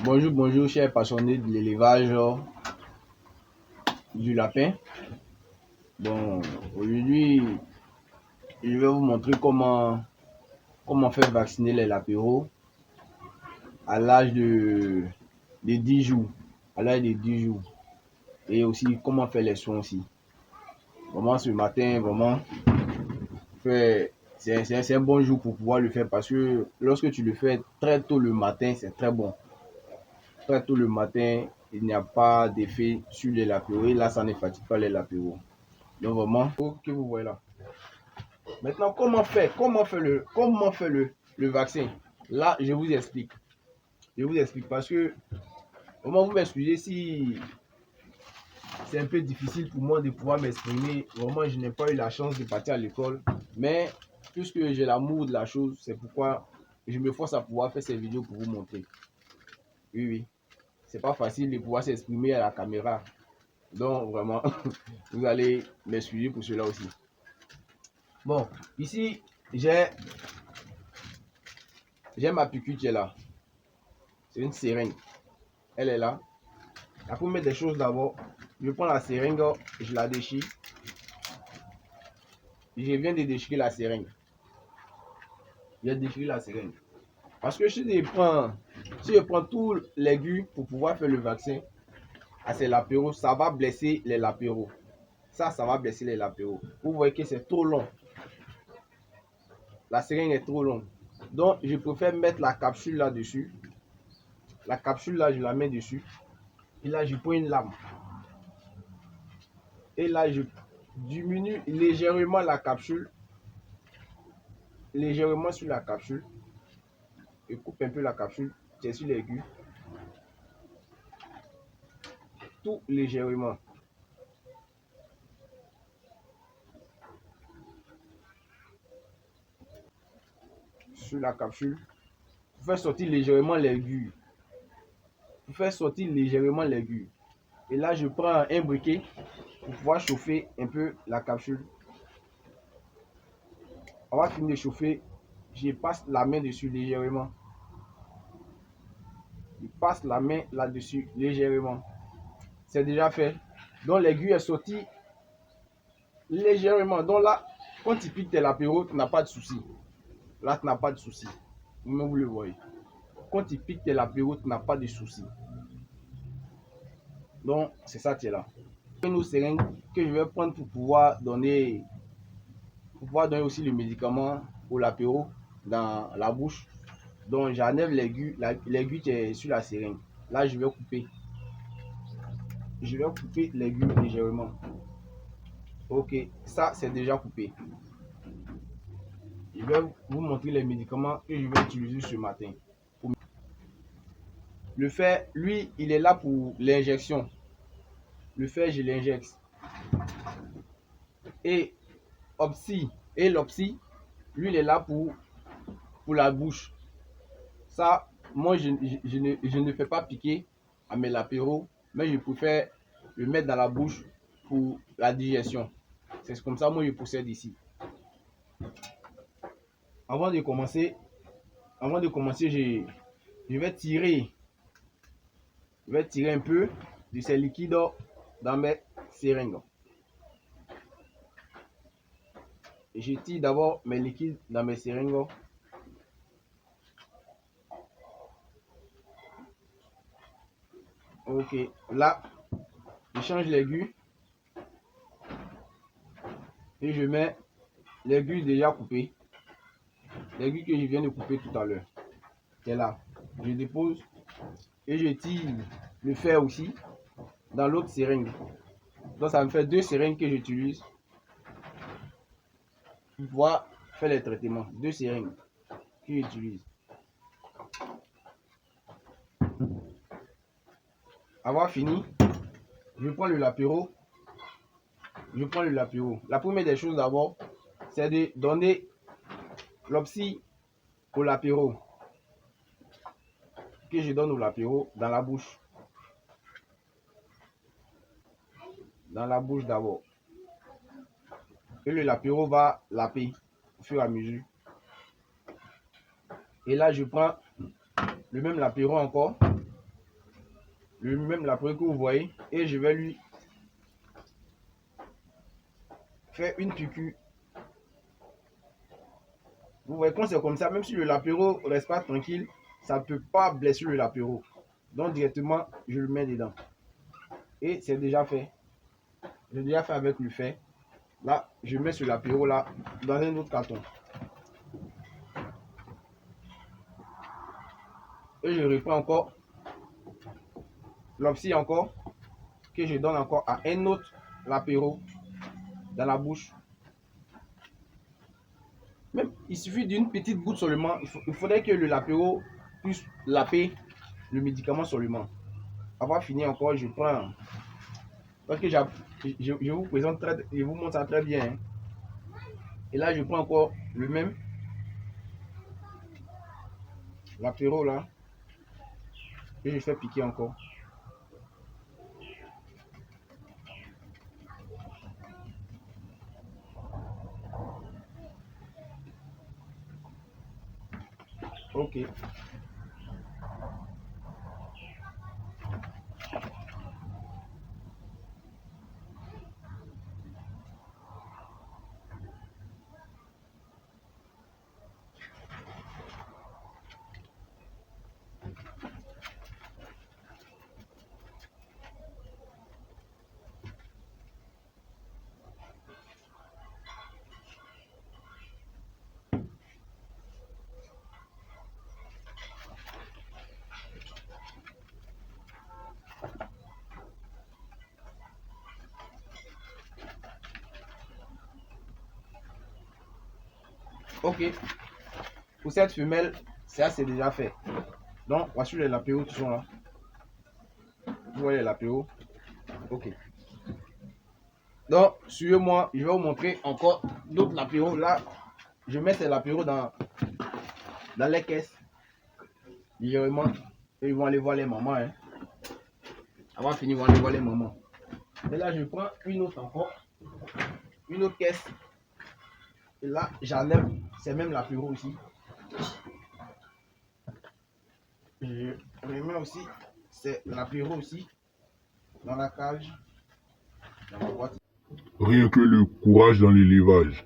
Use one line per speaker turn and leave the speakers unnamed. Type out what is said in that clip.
Bonjour, bonjour, chers passionnés de l'élevage du lapin. Bon, aujourd'hui, je vais vous montrer comment faire vacciner les lapéraux à l'âge de 10 jours. À l'âge de 10 jours. Et aussi, comment faire les soins aussi. Vraiment, ce matin, vraiment, c'est un bon jour pour pouvoir le faire parce que lorsque tu le fais très tôt le matin, c'est très bon. Très tôt le matin, il n'y a pas d'effet sur les lapéraux. Et là, ça ne fatigue pas les lapéraux. Donc vraiment, que vous voyez là. Maintenant, comment faire le vaccin? Là, je vous explique. Je vous explique parce que, vraiment, vous m'excusez si c'est un peu difficile pour moi de pouvoir m'exprimer. Vraiment, je n'ai pas eu la chance de partir à l'école. Mais, puisque j'ai l'amour de la chose, c'est pourquoi je me force à pouvoir faire ces vidéos pour vous montrer. Oui, oui. C'est pas facile de pouvoir s'exprimer à la caméra. Donc, vraiment, vous allez m'excuser pour cela aussi. Bon, ici, j'ai ma piqûre qui est là. C'est une seringue. Elle est là. La première des choses d'abord, je prends la seringue, je la déchire. Je viens de déchirer la seringue. J'ai déchiré la seringue. Parce que si je prends tous les aiguilles pour pouvoir faire le vaccin à ces lapéraux, ça va blesser les lapéraux. Ça va blesser les lapéraux. Vous voyez que c'est trop long. La seringue est trop longue. Donc, je préfère mettre la capsule là-dessus. La capsule là, je la mets dessus. Et là, je prends une lame. Et là, je diminue légèrement la capsule. Légèrement sur la capsule. Je coupe un peu la capsule. J'ai sur l'aiguille. Tout légèrement. Sur la capsule. Pour faire sortir légèrement l'aiguille. Pour faire sortir légèrement l'aiguille. Et là, je prends un briquet pour pouvoir chauffer un peu la capsule. On va finir de chauffer. Je passe la main dessus légèrement. Je passe la main là-dessus légèrement. C'est déjà fait. Donc l'aiguille est sortie légèrement. Donc là, quand tu piques tes lapéraux, tu n'as pas de souci. Là, tu n'as pas de souci. Vous-même, vous le voyez. Quand tu piques tes lapéraux, tu n'as pas de souci. Donc, c'est ça qui est là. Une seringue que je vais prendre pour pouvoir donner aussi le médicament aux lapéraux dans la bouche. Donc, j'enlève l'aiguille qui est sur la seringue. Là, je vais couper. Je vais couper l'aiguille légèrement. Ok, ça, c'est déjà coupé. Je vais vous montrer les médicaments que je vais utiliser ce matin. Le fer, lui, il est là pour l'injection. Le fer, je l'injecte. Et l'opsie, lui, il est là pour la bouche. Ça, moi, je ne fais pas piquer à mes lapéraux, mais je préfère le mettre dans la bouche pour la digestion. C'est comme ça, moi, je procède ici. Avant de commencer, je vais tirer un peu de ces liquides dans mes seringues. Et je tire d'abord mes liquides dans mes seringues. Ok, là, je change l'aiguille et je mets l'aiguille déjà coupée. L'aiguille que je viens de couper tout à l'heure. C'est là. Je dépose et je tire le fer aussi dans l'autre seringue. Donc ça me fait 2 seringues que j'utilise pour pouvoir faire les traitements. 2 seringues que j'utilise. Avoir fini, je prends le lapéro. La première des choses d'abord, c'est de donner l'opsie au lapéro. Que je donne au lapéro dans la bouche. Dans la bouche d'abord. Et le lapéro va laper au fur et à mesure. Et là, je prends le même lapéro encore. même l'apéro que vous voyez, et je vais lui faire une piqûre. Vous voyez, quand c'est comme ça, même si le lapéro ne reste pas tranquille, ça ne peut pas blesser le lapéro. Donc directement, je le mets dedans. Et c'est déjà fait. J'ai déjà fait avec le fer. Là, je mets ce lapéro là dans un autre carton. Et je reprends encore l'obsi encore, que je donne encore à un autre lapéro dans la bouche. Même, il suffit d'une petite goutte seulement. Il faudrait que le lapéro puisse laper le médicament seulement. Avoir fini encore, je prends. Parce que je vous présente je vous montre ça très bien. Hein. Et là, je prends encore le même l'apéro là. Et je fais piquer encore. Ok. Ok. Pour cette femelle, ça c'est déjà fait. Donc, voici les lapéos qui sont là. Vous voyez les lapéos. Ok. Donc, suivez-moi, je vais vous montrer encore d'autres lapéros. Là, je mets ces lapéros dans les caisses. Légèrement. Et ils vont aller voir les mamans. Hein. Avant fini, ils vont aller voir les mamans. Et là, je prends une autre encore. Une autre caisse. Et là, j'enlève ces mêmes lapéros aussi. Je remets aussi ces lapéros aussi dans la cage, dans la boîte.
Rien que le courage dans l'élevage.